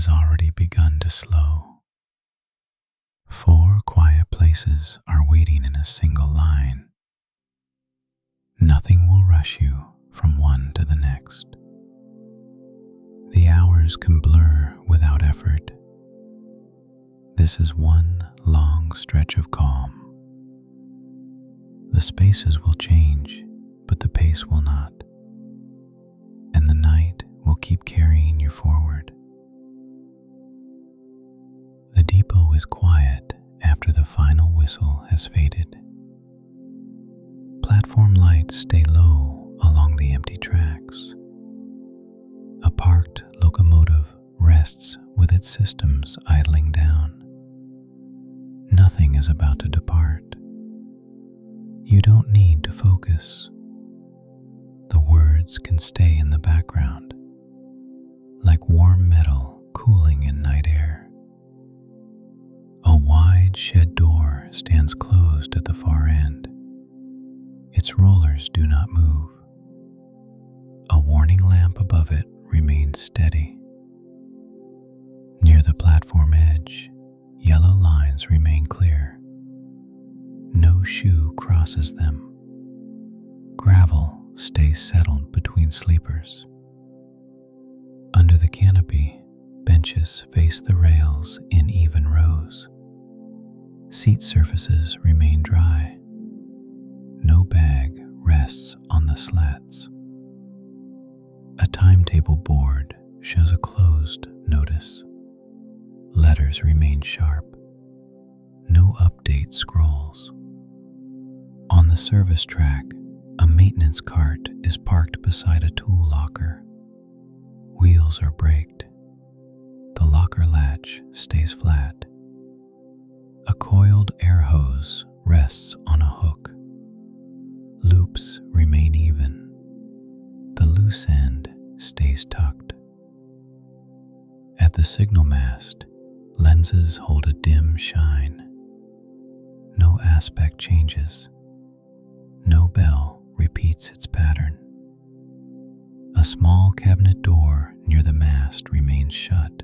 has already begun to slow. 4 quiet places are waiting in a single line. Nothing will rush you from one to the next. The hours can blur without effort. This is one long stretch of calm. The spaces will change, but the pace will not. And the night will keep carrying you forward. The depot is quiet after the final whistle has faded. Platform lights stay low along the empty tracks. A parked locomotive rests with its systems idling down. Nothing is about to depart. You don't need to focus. The words can stay in the background, like warm metal cooling in night air. A wide shed door stands closed at the far end. Its rollers do not move. A warning lamp above it remains steady. Near the platform edge, yellow lines remain clear. No shoe crosses them. Gravel stays settled between sleepers. Under the canopy, benches face the rails in even rows. Seat surfaces remain dry. No bag rests on the slats. A timetable board shows a closed notice. Letters remain sharp. No update scrolls. On the service track, a maintenance cart is parked beside a tool locker. Wheels are braked. The locker latch stays flat. A coiled air hose rests on a hook. Loops remain even. The loose end stays tucked. At the signal mast, lenses hold a dim shine. No aspect changes. No bell repeats its pattern. A small cabinet door near the mast remains shut.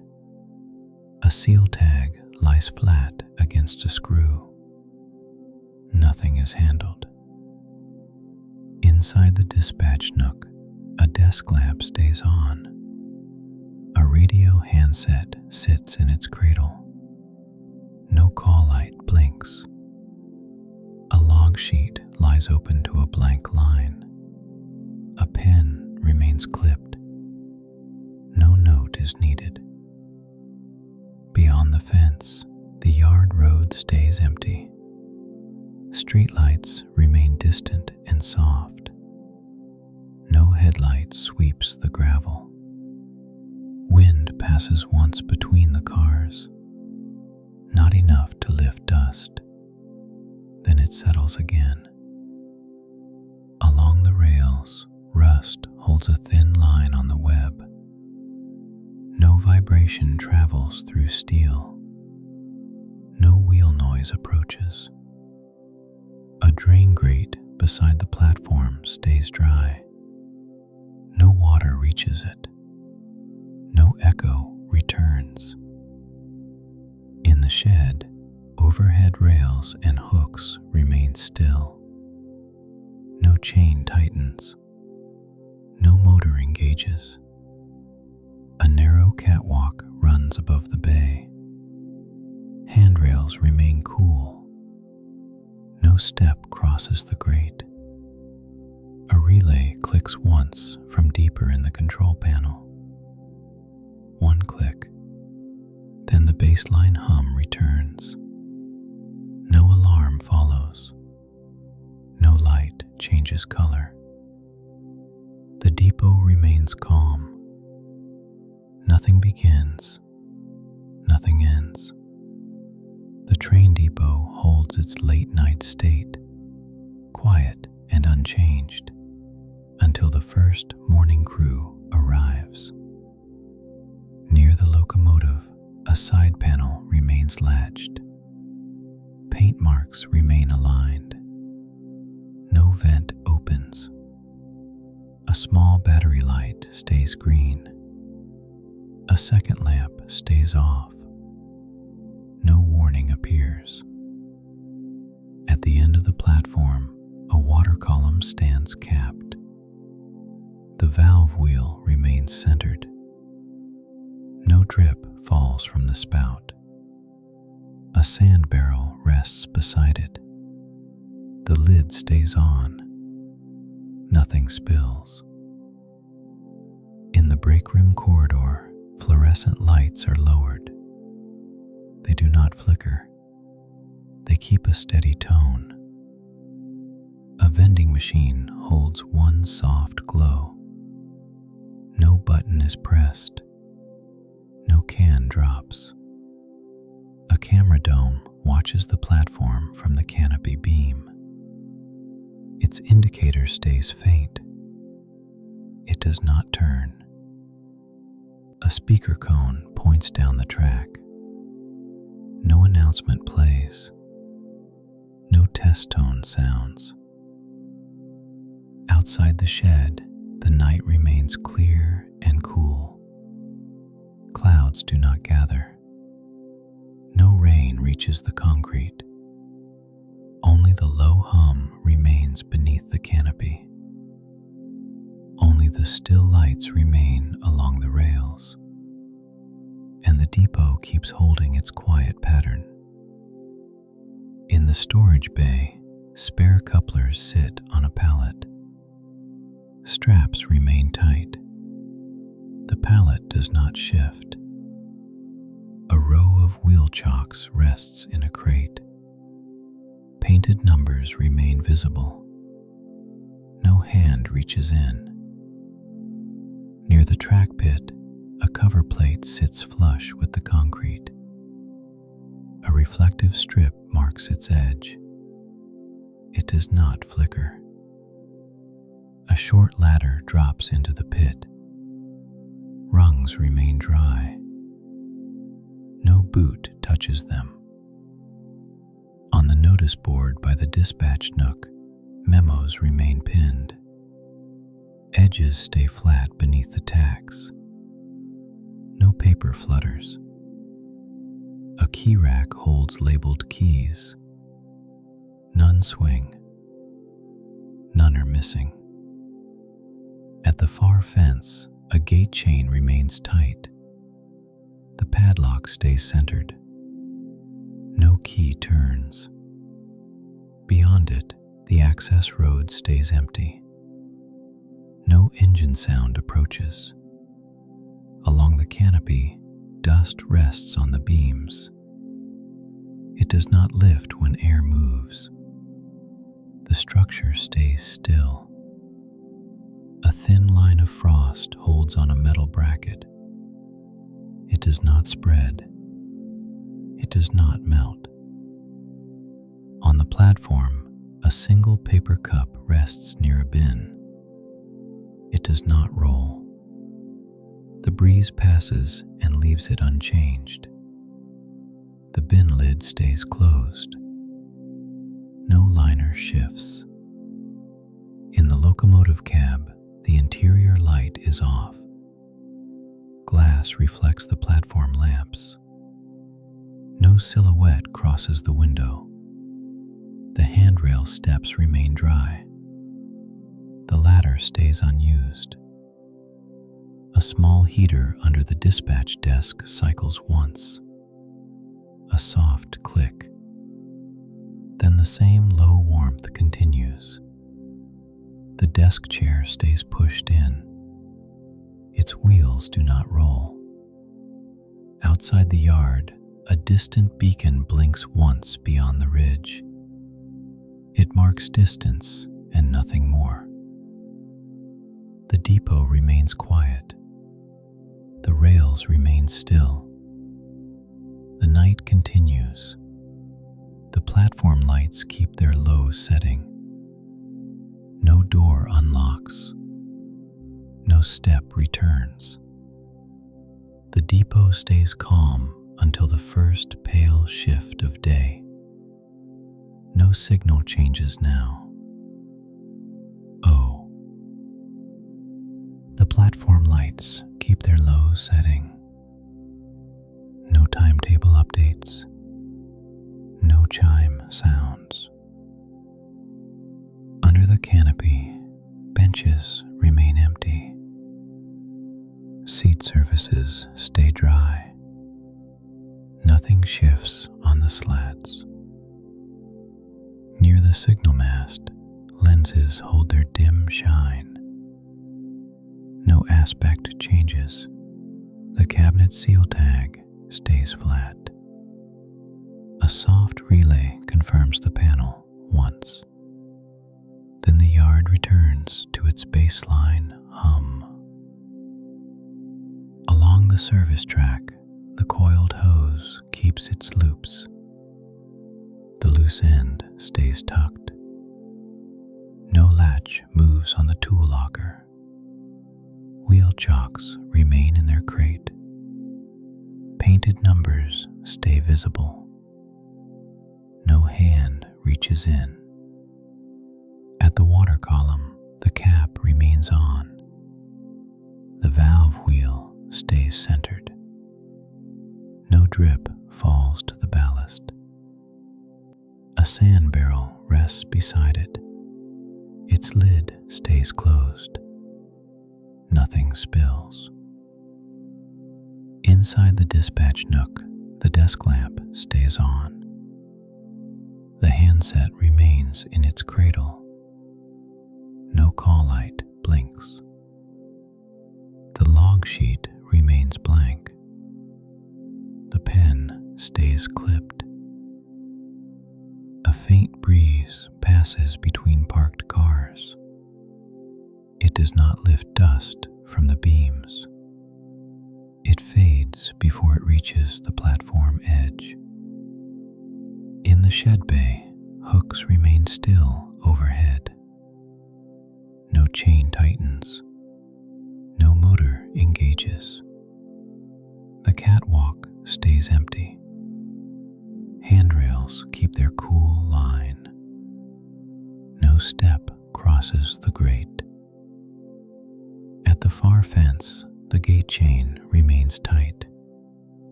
A seal tag lies flat against a screw. Nothing is handled. Inside the dispatch nook, a desk lamp stays on. A radio handset sits in its cradle. No call light blinks. A log sheet lies open to a blank line. A pen remains clipped. No note is needed. Beyond the fence, the yard road stays empty. Streetlights remain distant and soft. No headlight sweeps the gravel. Wind passes once between the cars, not enough to lift dust. Then it settles again. Along the rails, rust holds a thin line on the web. No vibration travels through steel. No wheel noise approaches. A drain grate beside the platform stays dry. No water reaches it. No echo returns. In the shed, overhead rails and hooks remain still. No chain tightens. No motor engages. A narrow catwalk runs above the bay. Handrails remain cool. No step crosses the grate. A relay clicks once from deeper in the control panel. One click, then the baseline hum returns. No alarm follows. No light changes color. The depot remains calm. Nothing begins. Nothing ends. The train depot holds its late night state, quiet and unchanged, until the first morning crew arrives. Near the locomotive, a side panel remains latched. Paint marks remain aligned. No vent opens. A small battery light stays green. A second lamp stays off. No warning appears. At the end of the platform, a water column stands capped. The valve wheel remains centered. No drip falls from the spout. A sand barrel rests beside it. The lid stays on. Nothing spills. In the break room corridor, fluorescent lights are lowered. They do not flicker. They keep a steady tone. A vending machine holds one soft glow. No button is pressed. No can drops. A camera dome watches the platform from the canopy beam. Its indicator stays faint. It does not turn. A speaker cone points down the track. No announcement plays. No test tone sounds. Outside the shed, the night remains clear and cool. Clouds do not gather. No rain reaches the concrete. Only the low hum remains beneath the canopy. Only the still lights remain along the rails. And the depot keeps holding its quiet pattern. In the storage bay, spare couplers sit on a pallet. Straps remain tight. The pallet does not shift. A row of wheel chocks rests in a crate. Painted numbers remain visible. No hand reaches in. Near the track pit, a cover plate sits flush with the concrete. A reflective strip marks its edge. It does not flicker. A short ladder drops into the pit. Rungs remain dry. No boot touches them. On the notice board by the dispatch nook, memos remain pinned. Edges stay flat beneath the tacks. No paper flutters. A key rack holds labeled keys. None swing. None are missing. At the far fence, a gate chain remains tight. The padlock stays centered. No key turns. Beyond it, the access road stays empty. No engine sound approaches. Along the canopy, dust rests on the beams. It does not lift when air moves. The structure stays still. A thin line of frost holds on a metal bracket. It does not spread. It does not melt. On the platform, a single paper cup rests near a bin. It does not roll. The breeze passes and leaves it unchanged. The bin lid stays closed. No liner shifts. In the locomotive cab, the interior light is off. Glass reflects the platform lamps. No silhouette crosses the window. The handrail steps remain dry. The ladder stays unused. A small heater under the dispatch desk cycles once. A soft click. Then the same low warmth continues. The desk chair stays pushed in. Its wheels do not roll. Outside the yard, a distant beacon blinks once beyond the ridge. It marks distance and nothing more. The depot remains quiet. The rails remain still. The night continues. The platform lights keep their low setting. No door unlocks. No step returns. The depot stays calm until the first pale shift of day. No signal changes now. Oh. The platform lights keep their low setting. chime sounds. Under the canopy, benches remain empty. Seat surfaces stay dry. Nothing shifts on the slats. Near the signal mast, lenses hold their dim shine. No aspect changes. The cabinet seal tag stays flat. A soft relay confirms the panel once. Then the yard returns to its baseline hum. Along the service track, the coiled hose keeps its loops. The loose end stays tucked. No latch moves on the tool locker. Wheel chocks remain in their crate. Painted numbers stay visible. No hand reaches in. At the water column, the cap remains on. The valve wheel stays centered. No drip falls to the ballast. A sand barrel rests beside it. Its lid stays closed. Nothing spills. Inside the dispatch nook, the desk lamp stays on. The handset remains in its cradle. No call light blinks. The log sheet remains blank. The pen stays clipped. A faint breeze passes between parked cars. It does not lift dust from the beams. It fades before it reaches the platform edge. In the shed bay, hooks remain still overhead. No chain tightens. No motor engages. The catwalk stays empty. Handrails keep their cool line. No step crosses the grate. At the far fence, the gate chain remains tight.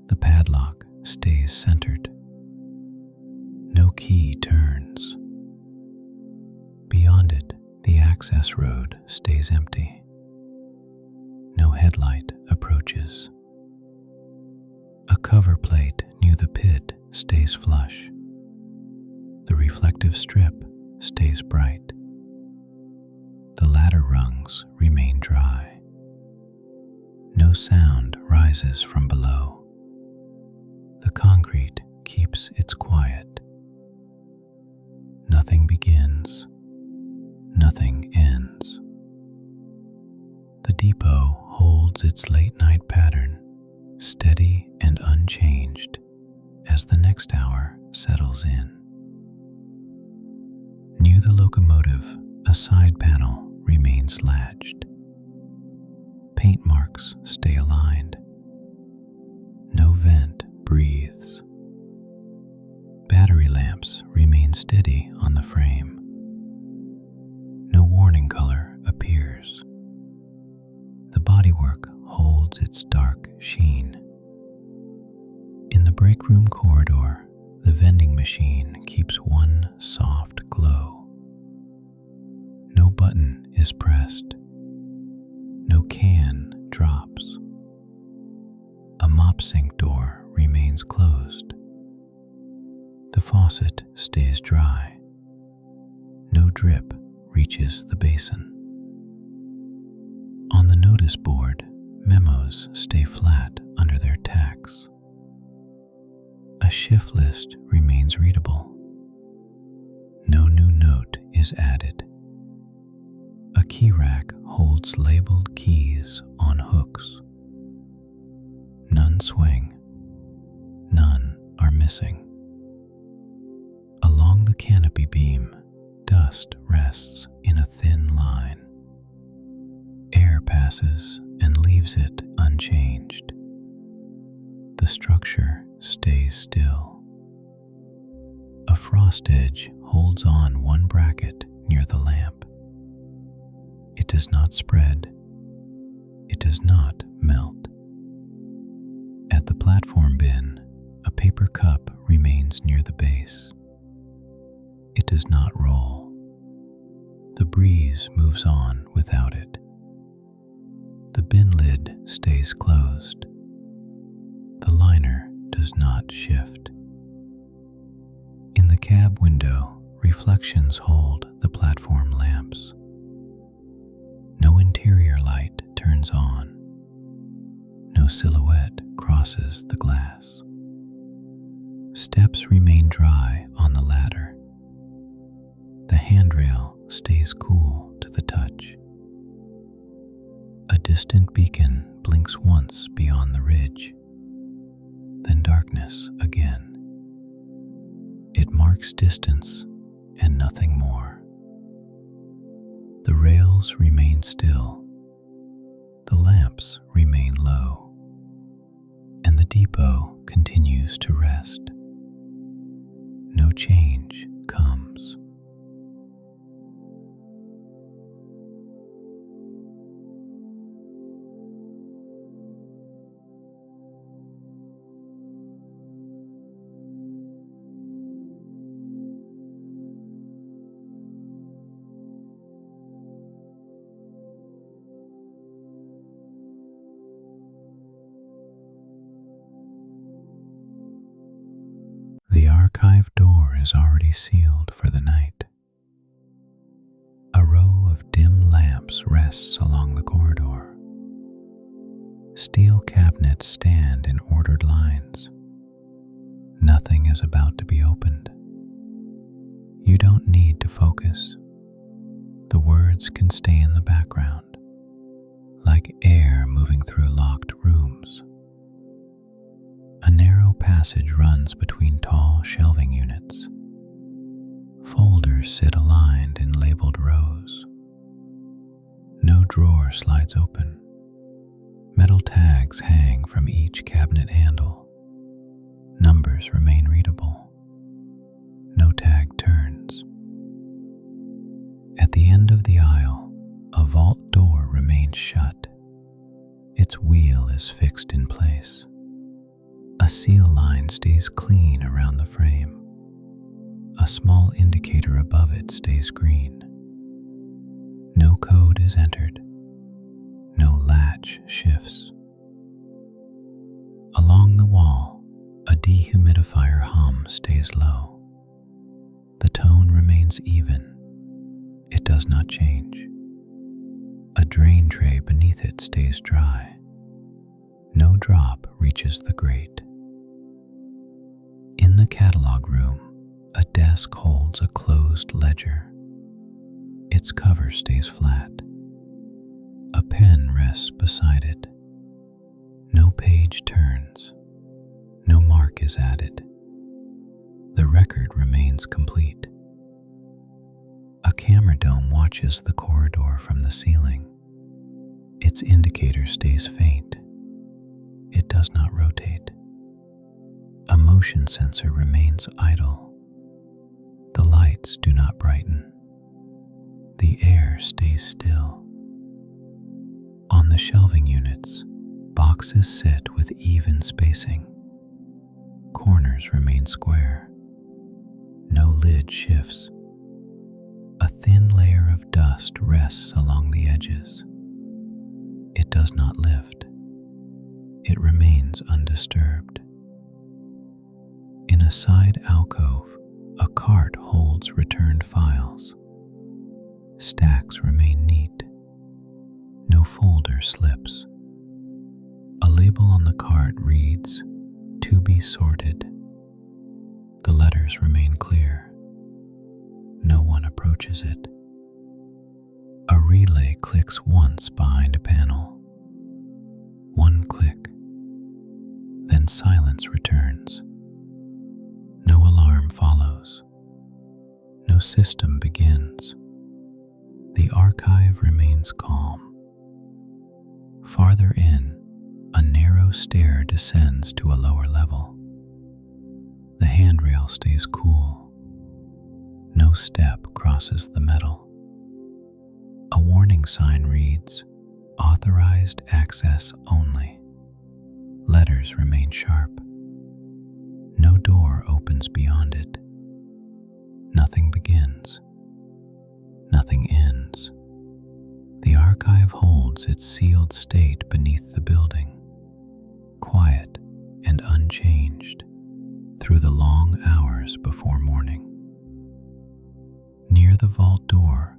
The padlock stays centered. No key turns. Beyond it, the access road stays empty. No headlight approaches. A cover plate near the pit stays flush. The reflective strip stays bright. The ladder rungs remain dry. No sound rises from below. The concrete keeps its quiet. Nothing begins. Nothing ends. The depot holds its late-night pattern, steady and unchanged, as the next hour settles in. Near the locomotive, a side panel remains latched. Paint marks stay aligned. No vent breathes. Battery lamps remain steady on the frame. No warning color appears. The bodywork holds its dark sheen. In the break room corridor, the vending machine keeps one soft glow. No button is pressed. No can drops. A mop sink door remains closed. The faucet stays dry. No drip reaches the basin. On the notice board, memos stay flat under their tacks. A shift list remains readable. No new note is added. A key rack holds labeled keys on hooks. None swing. None are missing. Along the canopy beam, dust rests in a thin line. Air passes and leaves it unchanged. The structure stays still. A frost edge holds on one bracket near the lamp. It does not spread. It does not melt. At the platform bin, A paper cup remains near the base. It does not roll. The breeze moves on without it. The bin lid stays closed. The liner does not shift. In the cab window, reflections hold the platform lamps. No interior light turns on. No silhouette crosses the glass. Steps remain dry on the ladder. The handrail stays cool to the touch. A distant beacon blinks once beyond the ridge, then darkness again. It marks distance and nothing more. The rails remain still. The lamps remain low, and the depot continues to rest. No change comes. The archive door is already sealed for the night. A row of dim lamps rests along the corridor. Steel cabinets stand in ordered lines. Nothing is about to be opened. You don't need to focus. The words can stay in the background, like air moving through locked rooms. A narrow passage runs between tall shelving units. Folders sit aligned in labeled rows. No drawer slides open. Metal tags hang from each cabinet handle. Numbers remain readable. No tag turns. At the end of the aisle, a vault door remains shut. Its wheel is fixed in place. A seal line stays clean around the frame. A small indicator above it stays green. No code is entered. No latch shifts. Along the wall, a dehumidifier hum stays low. The tone remains even. It does not change. A drain tray beneath it stays dry. No drop reaches the grate. In the catalog room, a desk holds a closed ledger. Its cover stays flat. A pen rests beside it. No page turns. No mark is added. The record remains complete. A camera dome watches the corridor from the ceiling. Its indicator stays faint. It does not rotate. A motion sensor remains idle. The lights do not brighten. The air stays still. On the shelving units, boxes sit with even spacing. Corners remain square. No lid shifts. A thin layer of dust rests along the edges. It does not lift. It remains undisturbed. In a side alcove, a cart holds returned files. Stacks remain neat. No folder slips. A label on the cart reads, "To be sorted." The letters remain clear. No one approaches it. A relay clicks once behind a panel. One click. Then silence returns. No alarm follows. No system begins. The archive remains calm. Farther in, a narrow stair descends to a lower level. The handrail stays cool. No step crosses the metal. A warning sign reads, "Authorized access only." Letters remain sharp. No door opens beyond it. Nothing begins. Nothing ends. The archive holds its sealed state beneath the building, quiet and unchanged through the long hours before morning. Near the vault door,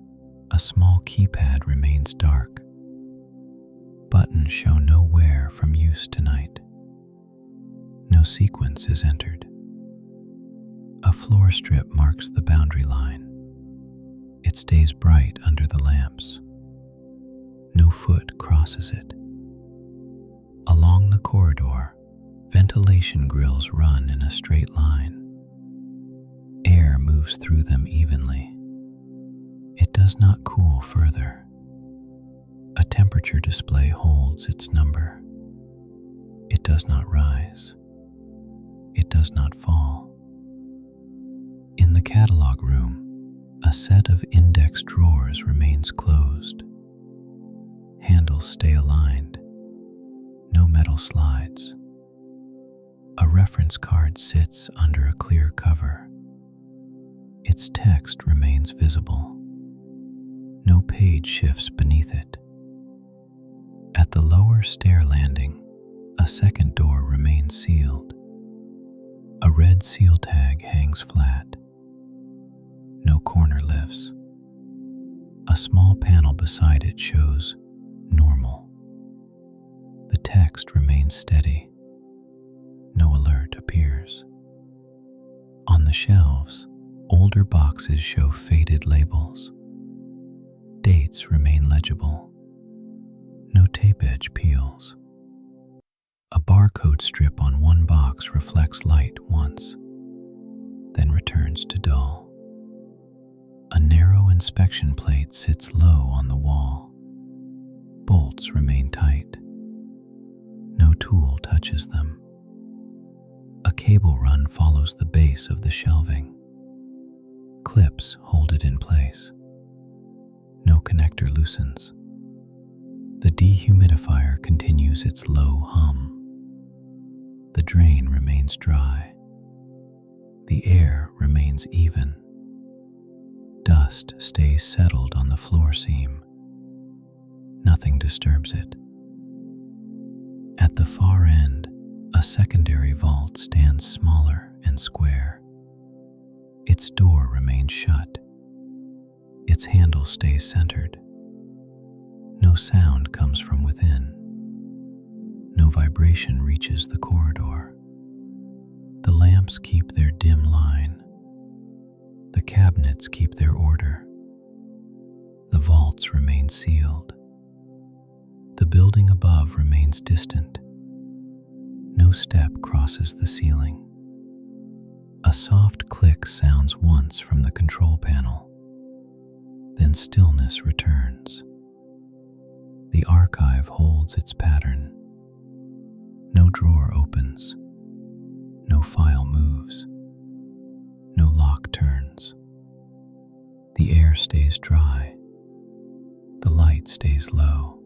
a small keypad remains dark. Buttons show no wear from use tonight. No sequence is entered. A floor strip marks the boundary line. It stays bright under the lamps. No foot crosses it. Along the corridor, ventilation grills run in a straight line. Air moves through them evenly. It does not cool further. A temperature display holds its number. It does not rise. It does not fall. In the catalog room, a set of index drawers remains closed. Handles stay aligned. No metal slides. A reference card sits under a clear cover. Its text remains visible. No page shifts beneath it. At the lower stair landing, a second door remains sealed. A red seal tag hangs flat. No corner lifts. A small panel beside it shows normal. The text remains steady. No alert appears. On the shelves, older boxes show faded labels. Dates remain legible. No tape edge peels. A barcode strip on one box reflects light once, then returns to dull. A narrow inspection plate sits low on the wall. Bolts remain tight. No tool touches them. A cable run follows the base of the shelving. Clips hold it in place. No connector loosens. The dehumidifier continues its low hum. The drain remains dry. The air remains even. Dust stays settled on the floor seam. Nothing disturbs it. At the far end, a secondary vault stands smaller and square. Its door remains shut. Its handle stays centered. No sound comes from within. No vibration reaches the corridor. The lamps keep their dim line. The cabinets keep their order. The vaults remain sealed. The building above remains distant. No step crosses the ceiling. A soft click sounds once from the control panel. Then stillness returns. The archive holds its pattern. No drawer opens. No file moves. No lock turns. The air stays dry. The light stays low.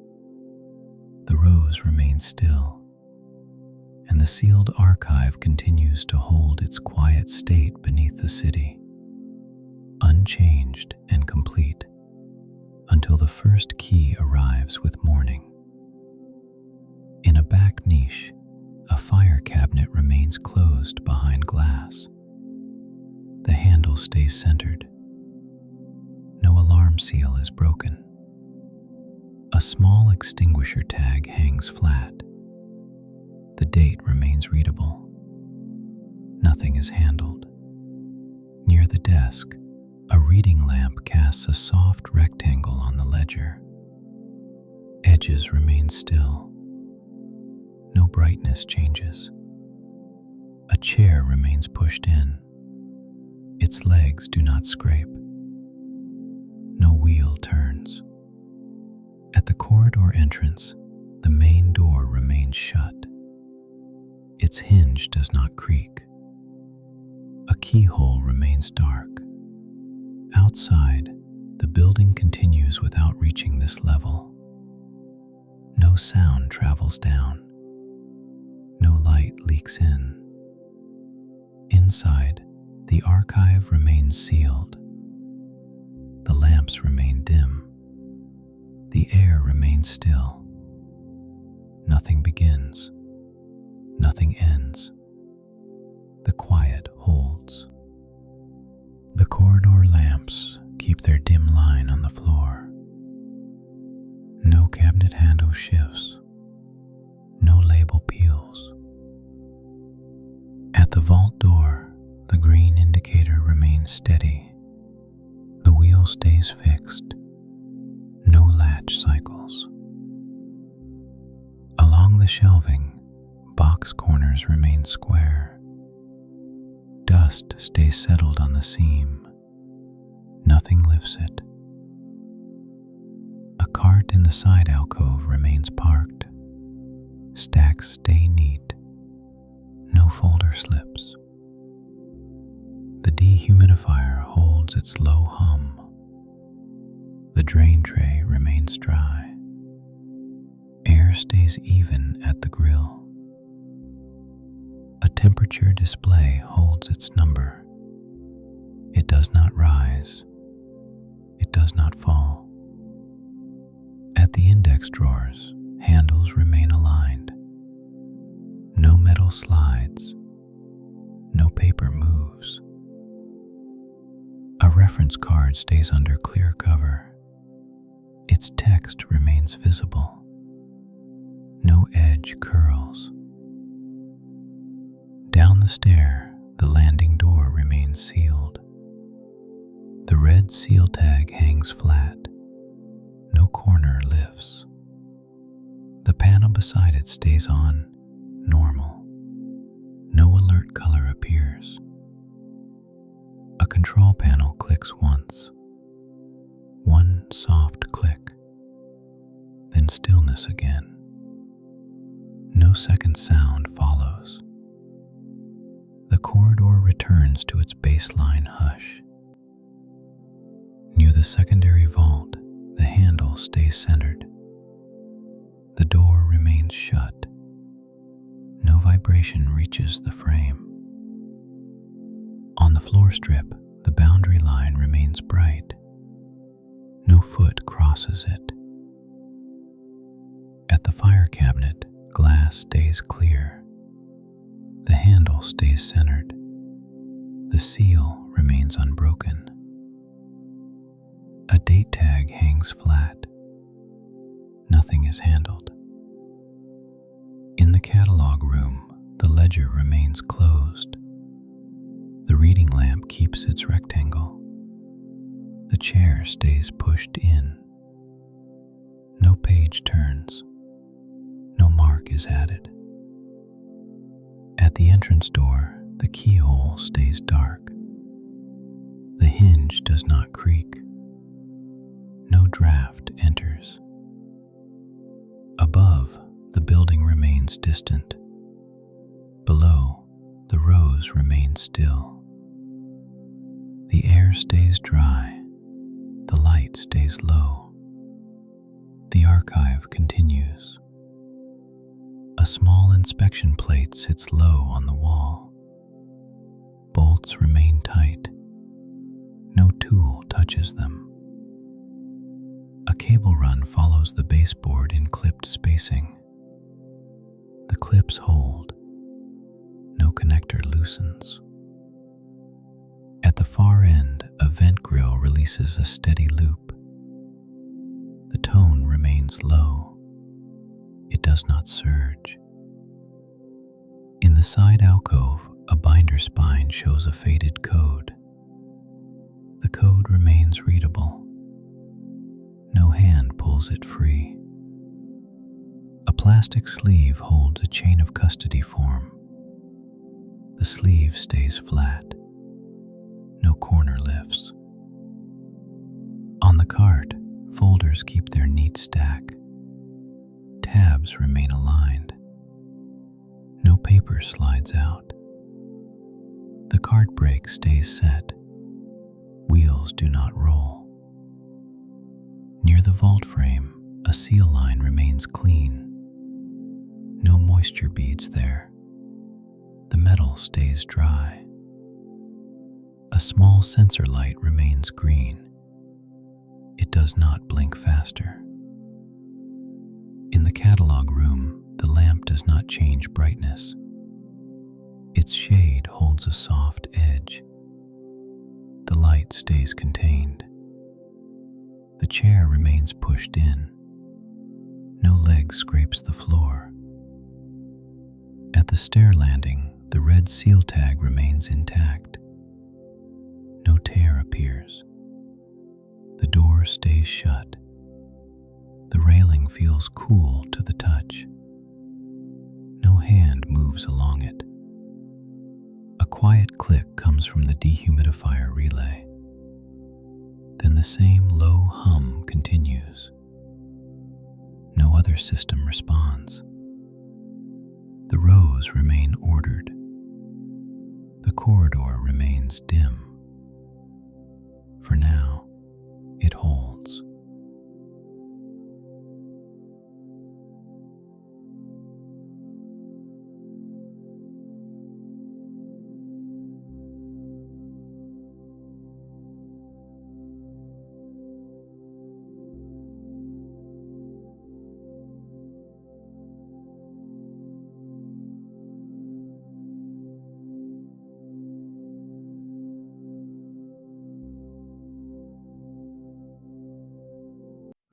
The rows remain still. And the sealed archive continues to hold its quiet state beneath the city, unchanged and complete, until the first key arrives with morning. In a back niche, a fire cabinet remains closed behind glass. The handle stays centered. No alarm seal is broken. A small extinguisher tag hangs flat. The date remains readable. Nothing is handled. Near the desk, a reading lamp casts a soft rectangle on the ledger. Edges remain still. No brightness changes. A chair remains pushed in. Its legs do not scrape. No wheel turns. At the corridor entrance, the main door remains shut. Its hinge does not creak. A keyhole remains dark. Outside, the building continues without reaching this level. No sound travels down. No light leaks in. Inside, the archive remains sealed. The lamps remain dim. The air remains still. Nothing begins. Nothing ends. The quiet holds. The corridor lamps keep their dim line on the floor. No cabinet handle shifts. No label peels. At the vault door, the green indicator remains steady. The wheel stays fixed. No latch cycles. Along the shelving, box corners remain square. Dust stays settled on the seam. Nothing lifts it. A cart in the side alcove remains parked. Stacks stay neat. No folder slips. The dehumidifier holds its low hum. The drain tray remains dry. Air stays even at the grill. A temperature display holds its number. It does not rise. It does not fall. At the index drawers, handles remain aligned. No metal slides. No paper moves. A reference card stays under clear cover. Its text remains visible. No edge curls. Down the stair, the landing door remains sealed. The red seal tag hangs flat. No corner lifts. The panel beside it stays on normal. No alert color appears. A control panel clicks once. One soft click. Then stillness again. No second sound follows. The corridor returns to its baseline hush. Near the secondary vault, the handle stays centered. The door remains shut. No vibration reaches the frame. On the floor strip, the boundary line remains bright. No foot crosses it. At the fire cabinet, glass stays clear. The handle stays centered. The seal remains unbroken. A date tag hangs flat. Nothing is handled. In the catalog room, the ledger remains closed. The reading lamp keeps its rectangle. The chair stays pushed in. No page turns. No mark is added. At the entrance door, the keyhole stays dark. The hinge does not creak. No draft enters. Above, the building remains distant. Below, the rows remain still. The air stays dry. The light stays low. The archive continues. A small inspection plate sits low on the wall. Bolts remain tight. No tool touches them. A cable run follows the baseboard in clipped spacing. The clips hold. No connector loosens. At the far end, a vent grill releases a steady loop. The tone remains low. It does not surge. In the side alcove, a binder spine shows a faded code. The code remains readable. No hand pulls it free. A plastic sleeve holds a chain of custody form. The sleeve stays flat. No corner lifts. On the cart, folders keep their neat stack. Tabs remain aligned. No paper slides out. The cart brake stays set. Wheels do not roll. Near the vault frame, a seal line remains clean. No moisture beads there. The metal stays dry. A small sensor light remains green. It does not blink faster. In the catalog room, the lamp does not change brightness. Its shade holds a soft edge. The light stays contained. The chair remains pushed in. No leg scrapes the floor. At the stair landing, the red seal tag remains intact. No tear appears. The door stays shut. The railing feels cool to the touch. No hand moves along it. A quiet click comes from the dehumidifier relay. Then the same low hum continues. No other system responds. The rows remain ordered. The corridor remains dim. For now, it holds.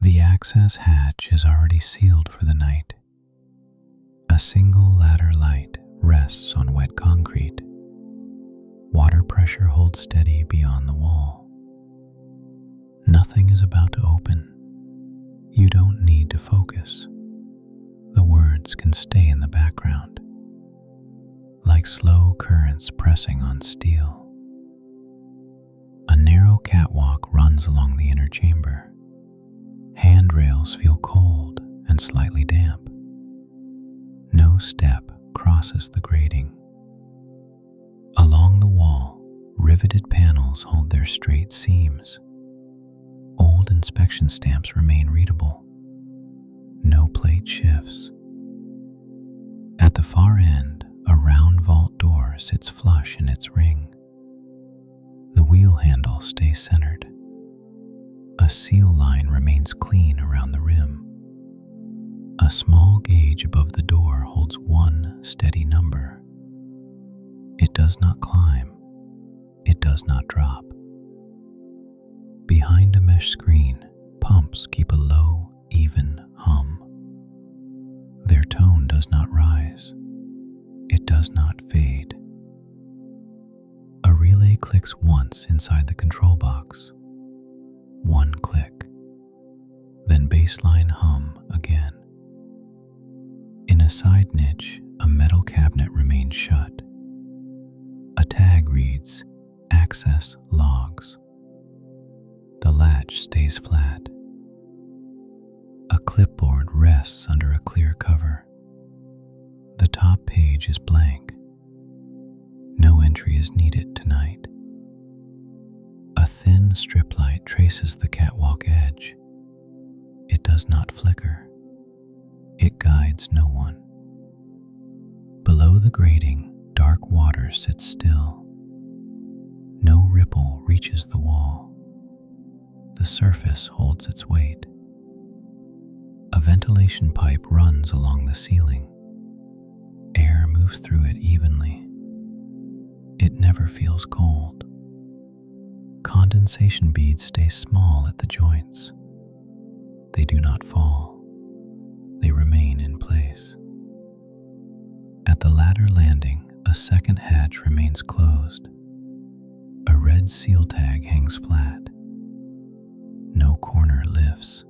The access hatch is already sealed for the night. A single ladder light rests on wet concrete. Water pressure holds steady beyond the wall. Nothing is about to open. You don't need to focus. The words can stay in the background, like slow currents pressing on steel. A narrow catwalk runs along the inner chamber. Handrails feel cold and slightly damp. No step crosses the grating. Along the wall, riveted panels hold their straight seams. Old inspection stamps remain readable. No plate shifts. At the far end, a round vault door sits flush in its ring. The wheel handle stays centered. A seal line remains clean around the rim. A small gauge above the door holds one steady number. It does not climb. It does not drop. Behind a mesh screen, pumps keep a low, even hum. Their tone does not rise. It does not fade. A relay clicks once inside the control box. One click, then baseline hum again. In a side niche, a metal cabinet remains shut. A tag reads, "Access Logs." The latch stays flat. A clipboard rests under a clear cover. The top page is blank. No entry is needed tonight. A thin strip light traces the catwalk edge. It does not flicker. It guides no one. Below the grating, dark water sits still. No ripple reaches the wall. The surface holds its weight. A ventilation pipe runs along the ceiling. Air moves through it evenly. It never feels cold. Condensation beads stay small at the joints. They do not fall. They remain in place. At the ladder landing, a second hatch remains closed. A red seal tag hangs flat. No corner lifts.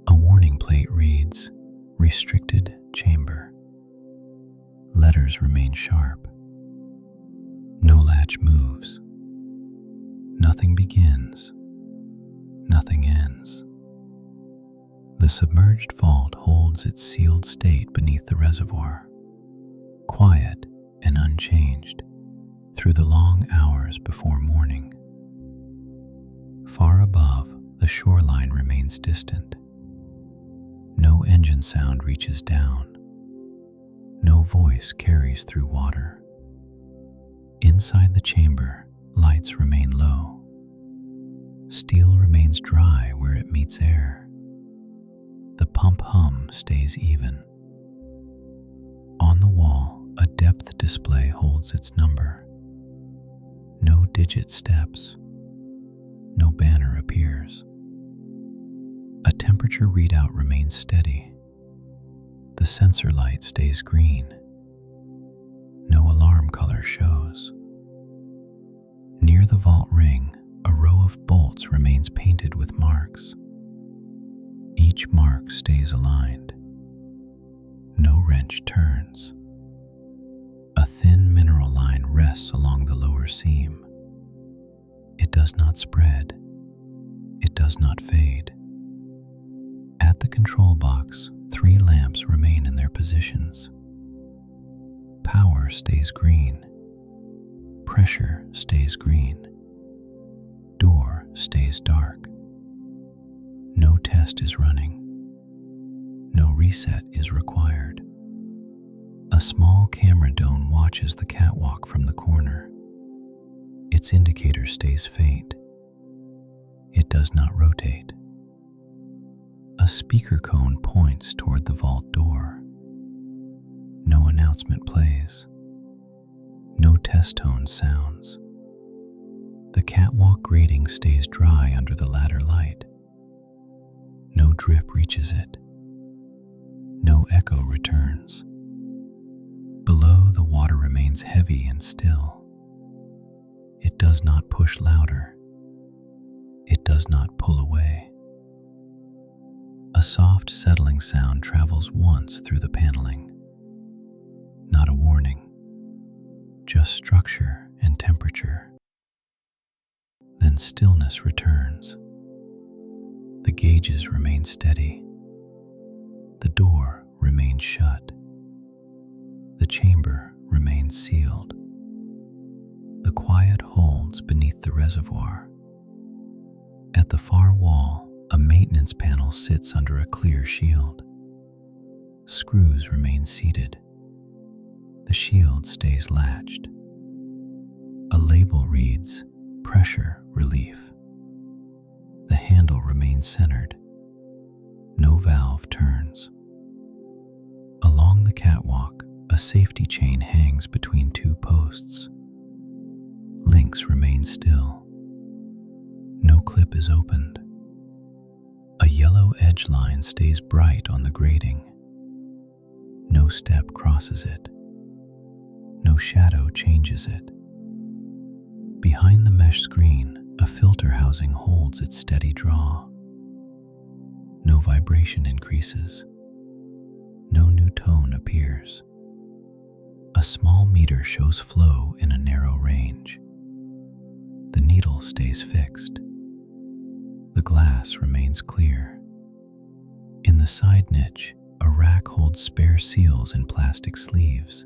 A warning plate reads, "Restricted Chamber." Letters remain sharp. No latch moves. Nothing begins. Nothing ends. The submerged vault holds its sealed state beneath the reservoir, quiet and unchanged through the long hours before morning. Far above, the shoreline remains distant. No engine sound reaches down. No voice carries through water. Inside the chamber, Lights remain low. Steel remains dry where it meets air. The pump hum stays even. On the wall, a depth display holds its number. No digit steps. No banner appears. A temperature readout remains steady. The sensor light stays green. No alarm color shows. Near the vault ring, a row of bolts remains painted with marks. Each mark stays aligned. No wrench turns. A thin mineral line rests along the lower seam. It does not spread. It does not fade. At the control box, 3 lamps remain in their positions. Power stays green. Pressure stays green. Door stays dark. No test is running. No reset is required. A small camera dome watches the catwalk from the corner. Its indicator stays faint. It does not rotate. A speaker cone points toward the vault door. No announcement plays. No test tone sounds. The catwalk grating stays dry under the ladder light. No drip reaches it. No echo returns. Below, the water remains heavy and still. It does not push louder. It does not pull away. A soft settling sound travels once through the paneling. Not a warning, just structure and temperature. Then stillness returns. The gauges remain steady. The door remains shut. The chamber remains sealed. The quiet holds beneath the reservoir. At the far wall, a maintenance panel sits under a clear shield. Screws remain seated. The shield stays latched. A label reads, "Pressure Relief." The handle remains centered. No valve turns. Along the catwalk, a safety chain hangs between 2 posts. Links remain still. No clip is opened. A yellow edge line stays bright on the grating. No step crosses it. No shadow changes it. Behind the mesh screen, a filter housing holds its steady draw. No vibration increases. No new tone appears. A small meter shows flow in a narrow range. The needle stays fixed. The glass remains clear. In the side niche, a rack holds spare seals in plastic sleeves.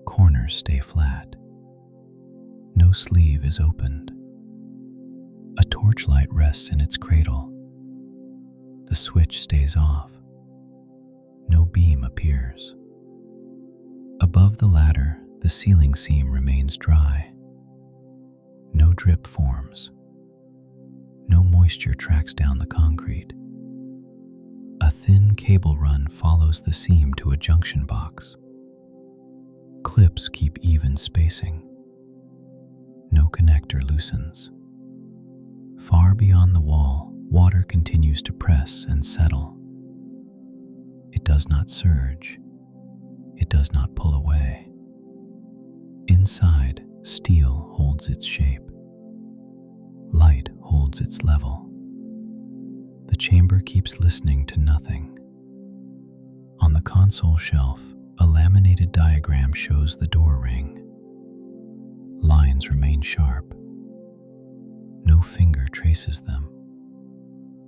Corners stay flat. No sleeve is opened. A torchlight rests in its cradle. The switch stays off. No beam appears. Above the ladder, the ceiling seam remains dry. No drip forms. No moisture tracks down the concrete. A thin cable run follows the seam to a junction box. Clips keep even spacing. No connector loosens. Far beyond the wall, water continues to press and settle. It does not surge. It does not pull away. Inside, steel holds its shape. Light holds its level. The chamber keeps listening to nothing. On the console shelf, a laminated diagram shows the door ring. Lines remain sharp. No finger traces them.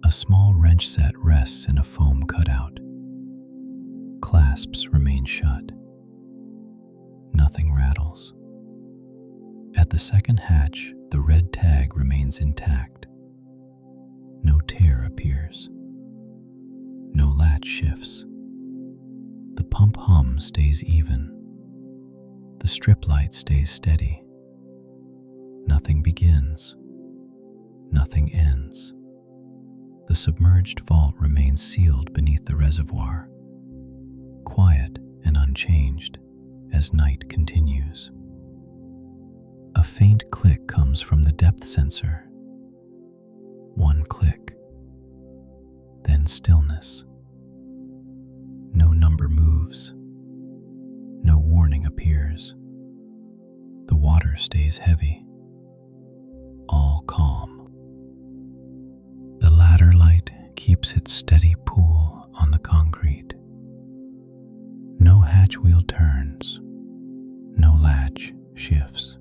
A small wrench set rests in a foam cutout. Clasps remain shut. Nothing rattles. At the second hatch, the red tag remains intact. No tear appears. No latch shifts. The pump hum stays even. The strip light stays steady. Nothing begins. Nothing ends. The submerged vault remains sealed beneath the reservoir, quiet and unchanged as night continues. A faint click comes from the depth sensor. One click, then stillness. No number moves. No warning appears. The water stays heavy, all calm. The ladder light keeps its steady pool on the concrete. No hatch wheel turns, no latch shifts.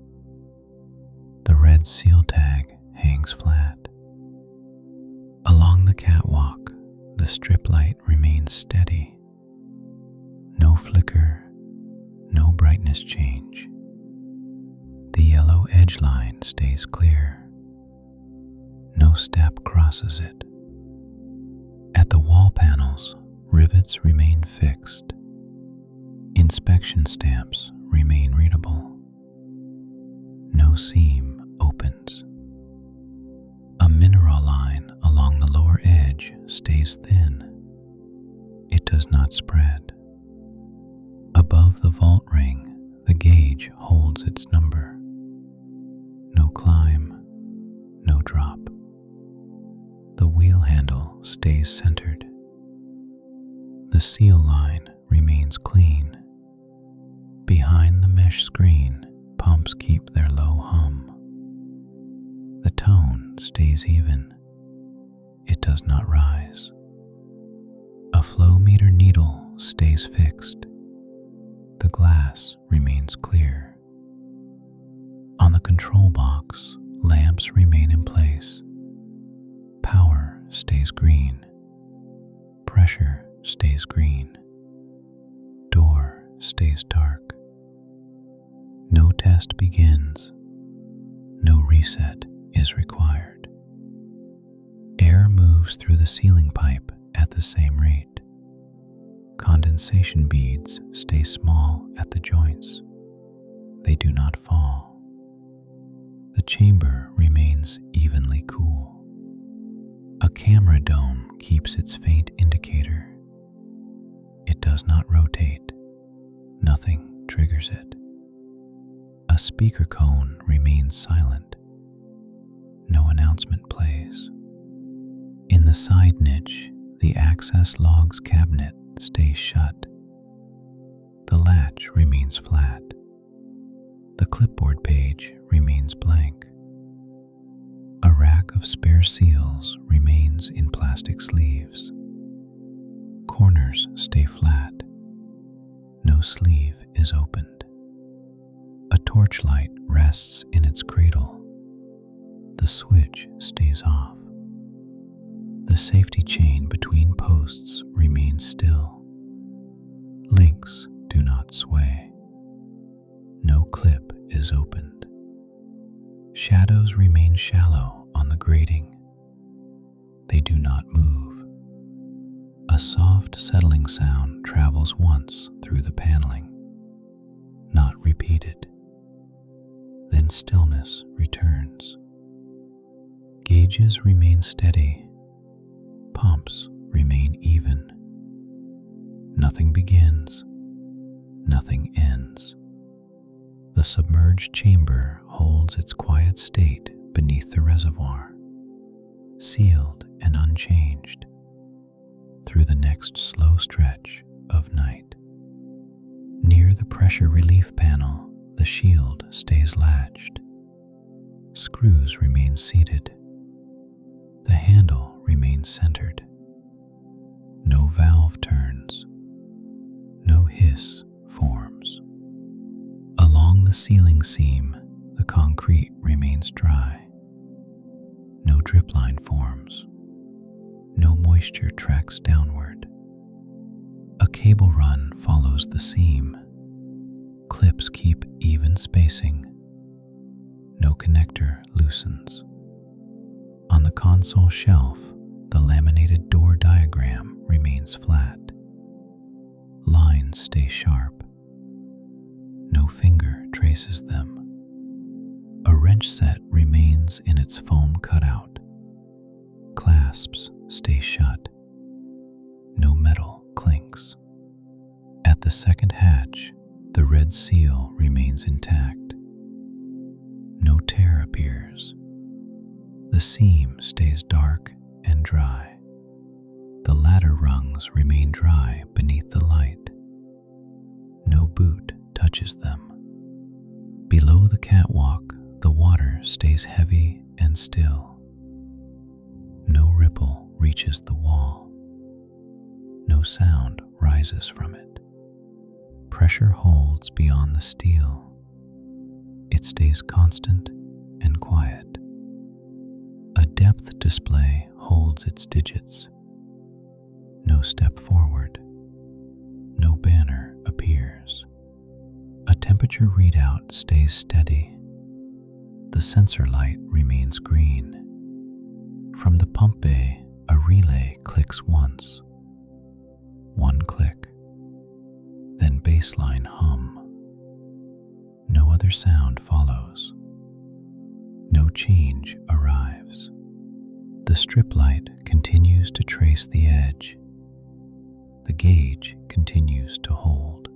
The red seal tag hangs flat. Along the catwalk, the strip light remains steady. No flicker, no brightness change. The yellow edge line stays clear. No step crosses it. At the wall panels, rivets remain fixed. Inspection stamps remain readable. No seam opens. A mineral line along the lower edge stays thin. It does not spread. Above the vault ring, the gauge holds its number. No climb, no drop. The wheel handle stays centered. The seal line remains clean. Behind the mesh screen, pumps keep their low hum. The tone stays even. It does not rise. A flow meter needle stays fixed. The glass remains clear. On the control box, lamps remain in place. Power stays green. Pressure stays green. Door stays dark. No test begins. No reset is required. Air moves through the sealing pipe at the same rate. Condensation beads stay small at the joints. They do not fall. The chamber remains evenly cool. A camera dome keeps its faint indicator. It does not rotate. Nothing triggers it. A speaker cone remains silent. No announcement plays. In the side niche, the access logs cabinet stays shut. The latch remains flat. The clipboard page remains blank. A rack of spare seals remains in plastic sleeves. Corners stay flat. No sleeve is opened. A torchlight rests in its cradle. The switch stays off. The safety chain between posts remains still. Links do not sway. No clip is opened. Shadows remain shallow on the grating. They do not move. A soft settling sound travels once through the paneling, not repeated. Then stillness returns. Gauges remain steady. Pumps remain even. Nothing begins. Nothing ends. The submerged chamber holds its quiet state beneath the reservoir, sealed and unchanged, through the next slow stretch of night. Near the pressure relief panel, the shield stays latched. Screws remain seated. The handle remains centered. No valve turns. No hiss forms. Along the ceiling seam, the concrete remains dry. No drip line forms. No moisture tracks downward. A cable run follows the seam. Clips keep even spacing. No connector loosens. On the console shelf, the laminated door diagram remains flat. Lines stay sharp. No finger traces them. A wrench bench set remains in its foam cutout. Clasps stay shut. No metal clinks. At the second hatch, the red seal remains intact. No tear appears. The seam stays dark and dry. The ladder rungs remain dry beneath the light. No boot touches them. Below the catwalk, the water stays heavy and still. No ripple reaches the wall. No sound rises from it. Pressure holds beyond the steel. It stays constant and quiet. A depth display holds its digits. No step forward. No banner appears. A temperature readout stays steady. The sensor light remains green. From the pump bay, a relay clicks once. One click. Then baseline hum. No other sound follows. No change arrives. The strip light continues to trace the edge. The gauge continues to hold.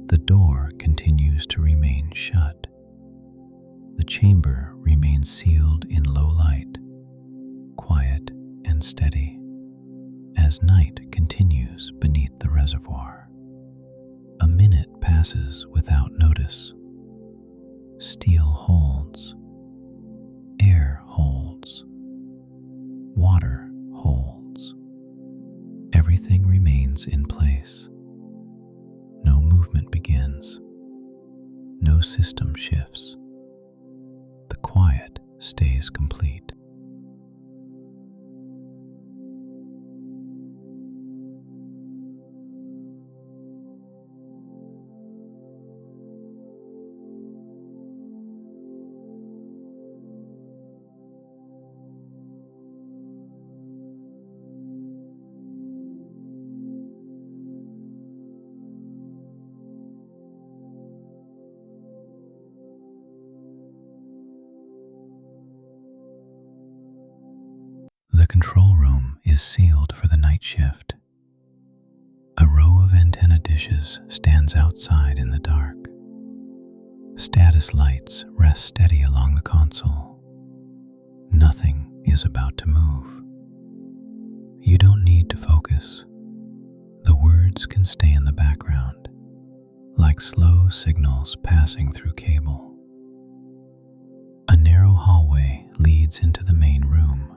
The door continues to remain shut. The chamber remains sealed in low light, quiet and steady, as night continues beneath the reservoir. A minute passes without notice. Steel holds. Air holds. Water holds. Everything remains in place. No movement begins. No system shifts. The quiet stays complete. The control room is sealed for the night shift. A row of antenna dishes stands outside in the dark. Status lights rest steady along the console. Nothing is about to move. You don't need to focus. The words can stay in the background, like slow signals passing through cable. A narrow hallway leads into the main room.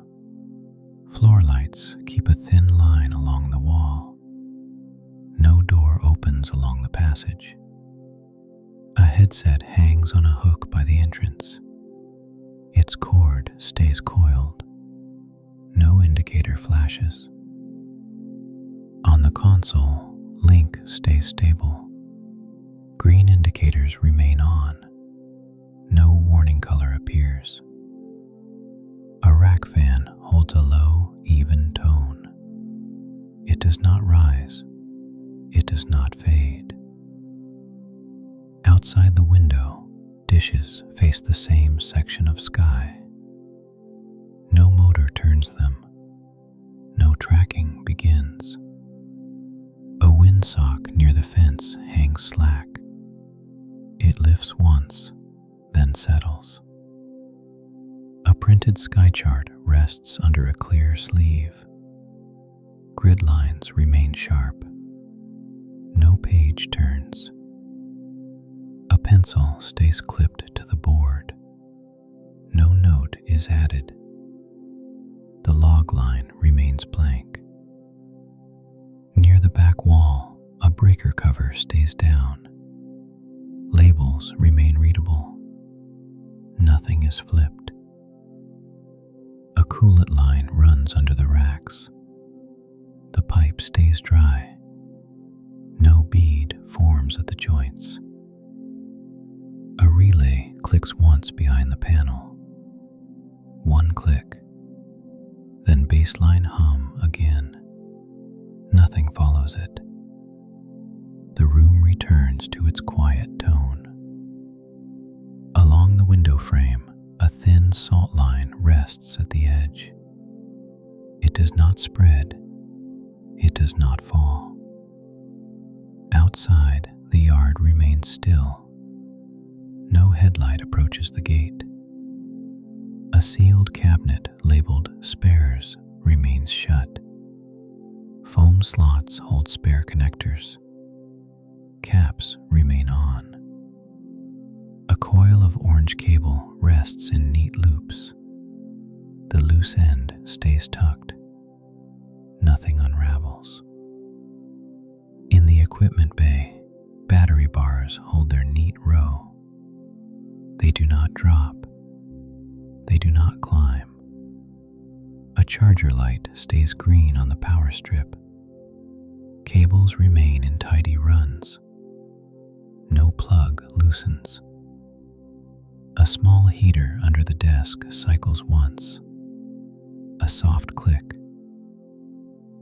Floor lights keep a thin line along the wall. No door opens along the passage. A headset hangs on a hook by the entrance. Its cord stays coiled. No indicator flashes. On the console, link stays stable. Green indicators remain on. No warning color appears. A rack fan holds a low, even tone. It does not rise. It does not fade. Outside the window, dishes face the same section of sky. No motor turns them. No tracking begins. A windsock near the fence hangs slack. It lifts once, then settles. A printed sky chart rests under a clear sleeve. Grid lines remain sharp. No page turns. A pencil stays clipped to the board. No note is added. The log line remains blank. Near the back wall, a breaker cover stays down. Labels remain readable. Nothing is flipped. A coolant line runs under the racks. The pipe stays dry. No bead forms at the joints. A relay clicks once behind the panel. One click. Then baseline hum again. Nothing follows it. The room returns to its quiet tone. Along the window frame, a thin salt line rests at the edge. It does not spread. It does not fall. Outside, the yard remains still. No headlight approaches the gate. A sealed cabinet labeled "Spares" remains shut. Foam slots hold spare connectors. Caps remain on. A coil of orange cable rests in neat loops. The loose end stays tucked. Nothing unravels. In the equipment bay, battery bars hold their neat row. They do not drop. They do not climb. A charger light stays green on the power strip. Cables remain in tidy runs. No plug loosens. A small heater under the desk cycles once. A soft click.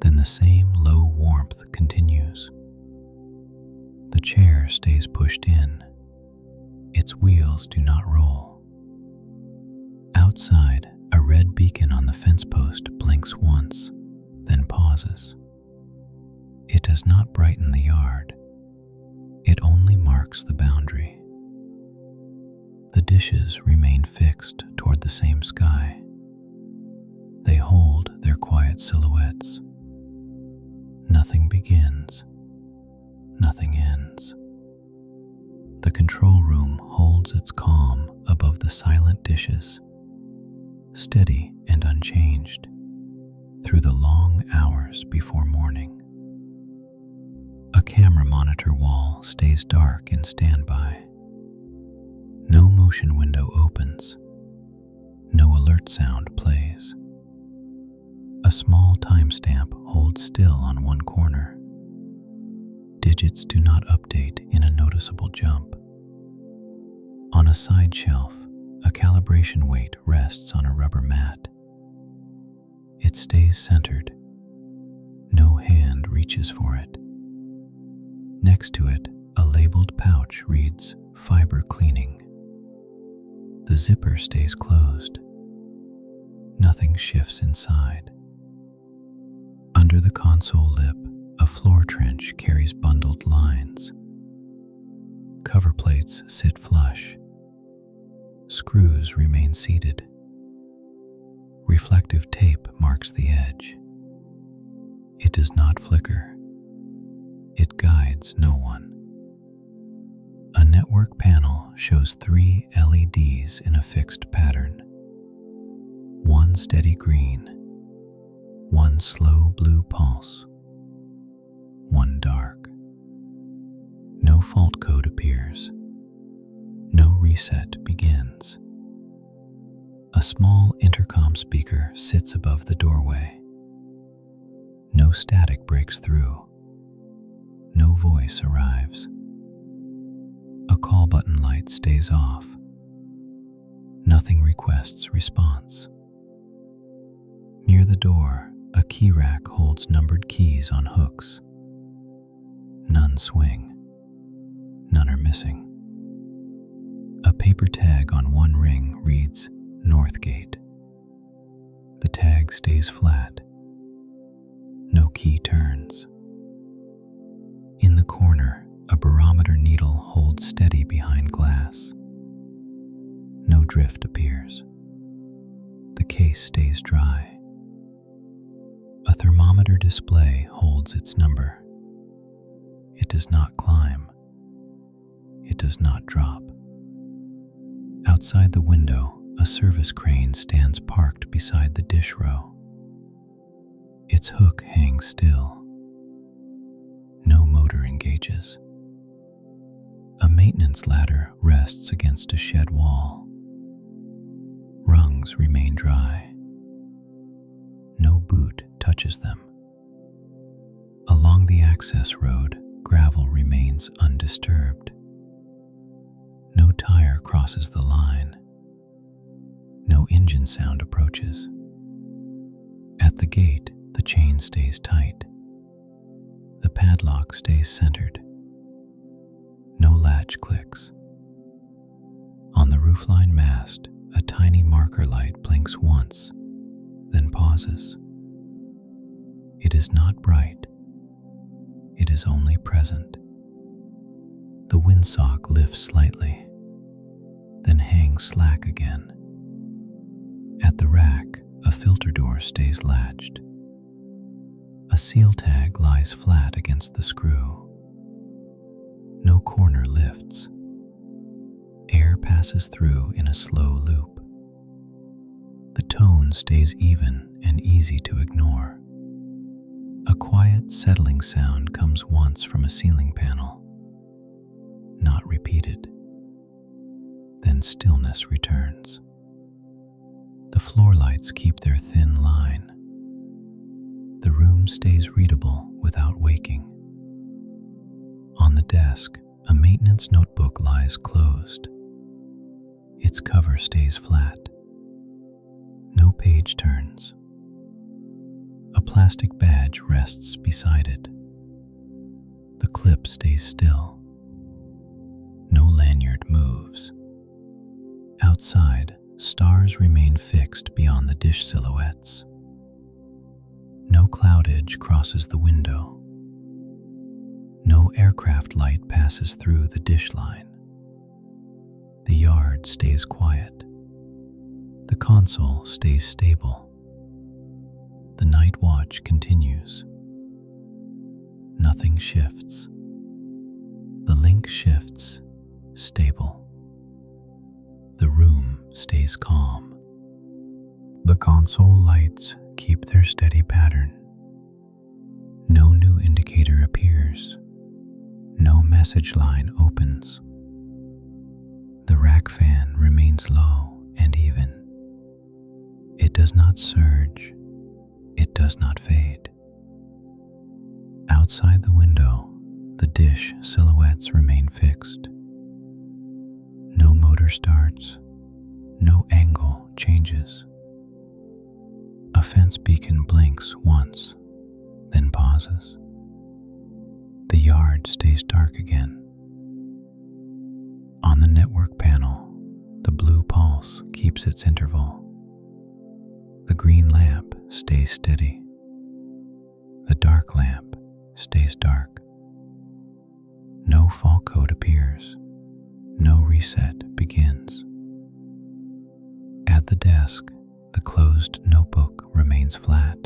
Then the same low warmth continues. The chair stays pushed in. Its wheels do not roll. Outside, a red beacon on the fence post blinks once, then pauses. It does not brighten the yard. It only marks the boundary. The dishes remain fixed toward the same sky. They hold their quiet silhouettes. Nothing begins. Nothing ends. The control room holds its calm above the silent dishes, steady and unchanged through the long hours before morning. A camera monitor wall stays dark in standby. No motion window opens. No alert sound plays. A small timestamp holds still on one corner. Digits do not update in a noticeable jump. On a side shelf, a calibration weight rests on a rubber mat. It stays centered. No hand reaches for it. Next to it, a labeled pouch reads "Fiber Cleaning." The zipper stays closed. Nothing shifts inside. Under the console lip, a floor trench carries bundled lines. Cover plates sit flush. Screws remain seated. Reflective tape marks the edge. It does not flicker. It guides no one. A network panel shows 3 LEDs in a fixed pattern. One steady green, one slow blue pulse, one dark. No fault code appears. No reset begins. A small intercom speaker sits above the doorway. No static breaks through. No voice arrives. A call button light stays off. Nothing requests response. Near the door, a key rack holds numbered keys on hooks. None swing. None are missing. A paper tag on one ring reads Northgate. The tag stays flat. No key turns. In the corner, a barometer needle holds steady behind glass. No drift appears. The case stays dry. A thermometer display holds its number. It does not climb. It does not drop. Outside the window, a service crane stands parked beside the dish row. Its hook hangs still. No motor engages. A maintenance ladder rests against a shed wall. Rungs remain dry. No boot touches them. Along the access road, gravel remains undisturbed. No tire crosses the line. No engine sound approaches. At the gate, the chain stays tight. The padlock stays centered. No latch clicks. On the roof roofline mast, a tiny marker light blinks once, then pauses. It is not bright. It is only present. The windsock lifts slightly, then hangs slack again. At the rack, a filter door stays latched. A seal tag lies flat against the screw. No corner lifts. Air passes through in a slow loop. The tone stays even and easy to ignore. A quiet, settling sound comes once from a ceiling panel, not repeated. Then stillness returns. The floor lights keep their thin line. The room stays readable without waking. On the desk, a maintenance notebook lies closed. Its cover stays flat. No page turns. A plastic badge rests beside it. The clip stays still. No lanyard moves. Outside, stars remain fixed beyond the dish silhouettes. No cloud edge crosses the window. No aircraft light passes through the dish line. The yard stays quiet. The console stays stable. The night watch continues. Nothing shifts. The link shifts, stable. The room stays calm. The console lights keep their steady pattern. No new indicator appears. No message line opens. The rack fan remains low and even. It does not surge. It does not fade. Outside the window, the dish silhouettes remain fixed. No motor starts. No angle changes. A fence beacon blinks once, then pauses. The yard stays dark again. On the network panel, the blue pulse keeps its interval. The green lamp stays steady. The dark lamp stays dark. No fault code appears. No reset begins. At the desk, the closed notebook remains flat.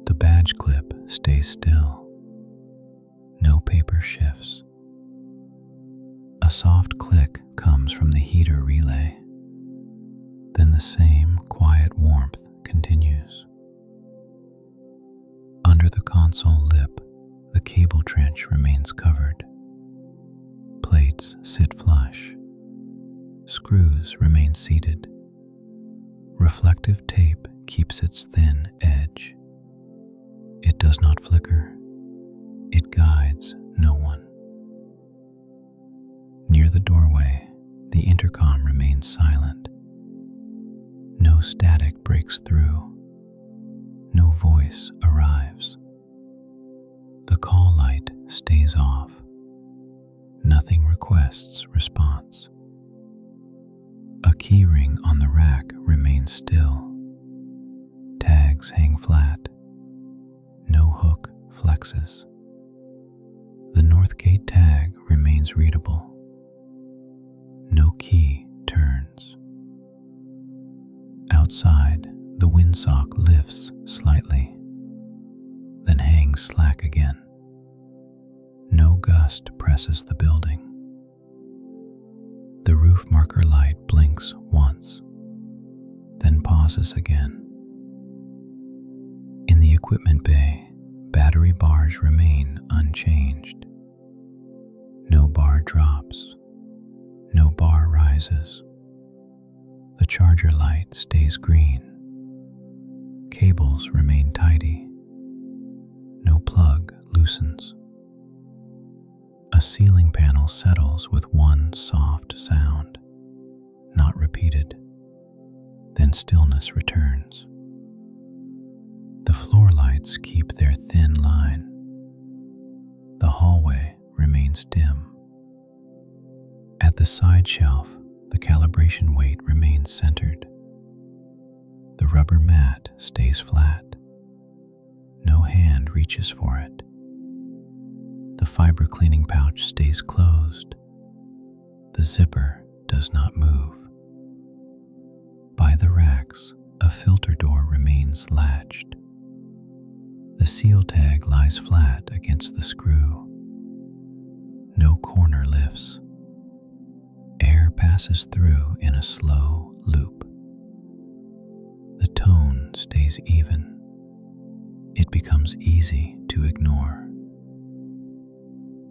The badge clip stays still. No paper shifts. A soft click comes from the heater relay. Then the same quiet warmth continues. Under the console lip, the cable trench remains covered. Plates sit flush. Screws remain seated. Reflective tape keeps its thin edge. It does not flicker. It guides no one. Near the doorway, the intercom remains silent. No static breaks through. No voice arrives. The call light stays off. Nothing requests response. A key ring on the rack remains still. Tags hang flat. No hook flexes. The North Gate tag remains readable. No key turns. Outside, the windsock lifts slightly, then hangs slack again. No gust presses the building. The roof marker light blinks once, then pauses again. In the equipment bay, battery bars remain unchanged. No bar drops. No bar rises. The charger light stays green. Cables remain tidy. No plug loosens. A ceiling panel settles with one soft sound, not repeated. Then stillness returns. The floor lights keep their thin line. The hallway remains dim. At the side shelf, The calibration weight remains centered. The rubber mat stays flat. No hand reaches for it. The fiber cleaning pouch stays closed. The zipper does not move. By the racks, a filter door remains latched. The seal tag lies flat against the screw. No corner lifts. Air passes through in a slow loop. The tone stays even. It becomes easy to ignore.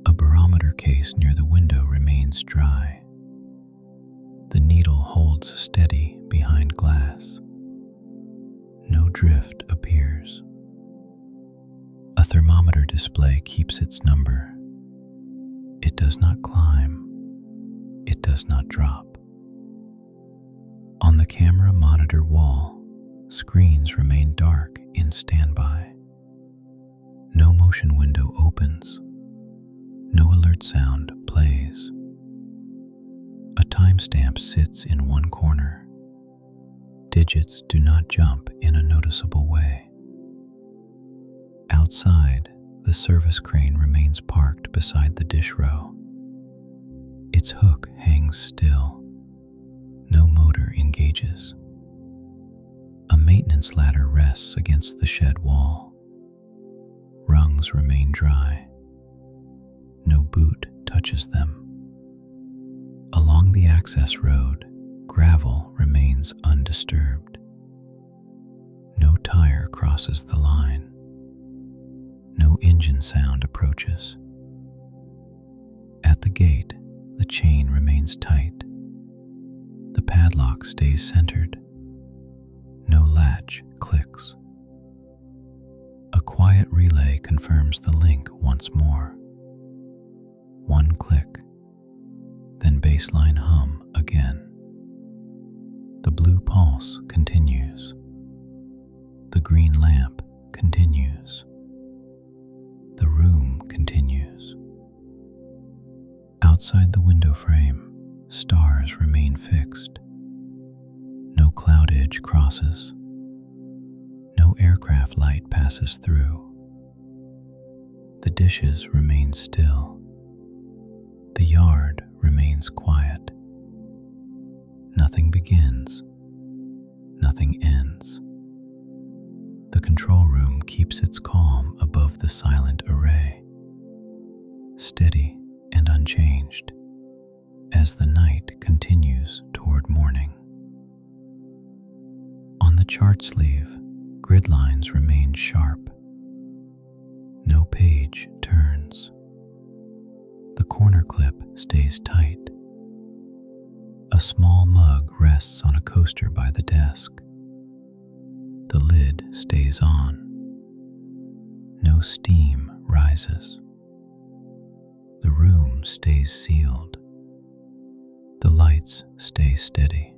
A barometer case near the window remains dry. The needle holds steady behind glass. No drift appears. A thermometer display keeps its number. It does not climb. It does not drop. On the camera monitor wall, screens remain dark in standby. No motion window opens. No alert sound plays. A timestamp sits in one corner. Digits do not jump in a noticeable way. Outside, the service crane remains parked beside the dish row. Its hook hangs still. No motor engages. A maintenance ladder rests against the shed wall. Rungs remain dry. No boot touches them. Along the access road, gravel remains undisturbed. No tire crosses the line. No engine sound approaches. At the gate, the chain remains tight. The padlock stays centered. No latch clicks. A quiet relay confirms the link once more. One click, then baseline hum again. The blue pulse continues. The green lamp continues. The room continues. Outside the window frame, stars remain fixed. No cloud edge crosses. No aircraft light passes through. The dishes remain still. The yard remains quiet. Nothing begins. Nothing ends. The control room keeps its calm above the silent array, steady and unchanged as the night continues toward morning. On the chart sleeve, grid lines remain sharp. No page turns. The corner clip stays tight. A small mug rests on a coaster by the desk. The lid stays on. No steam rises. The room stays sealed. The lights stay steady.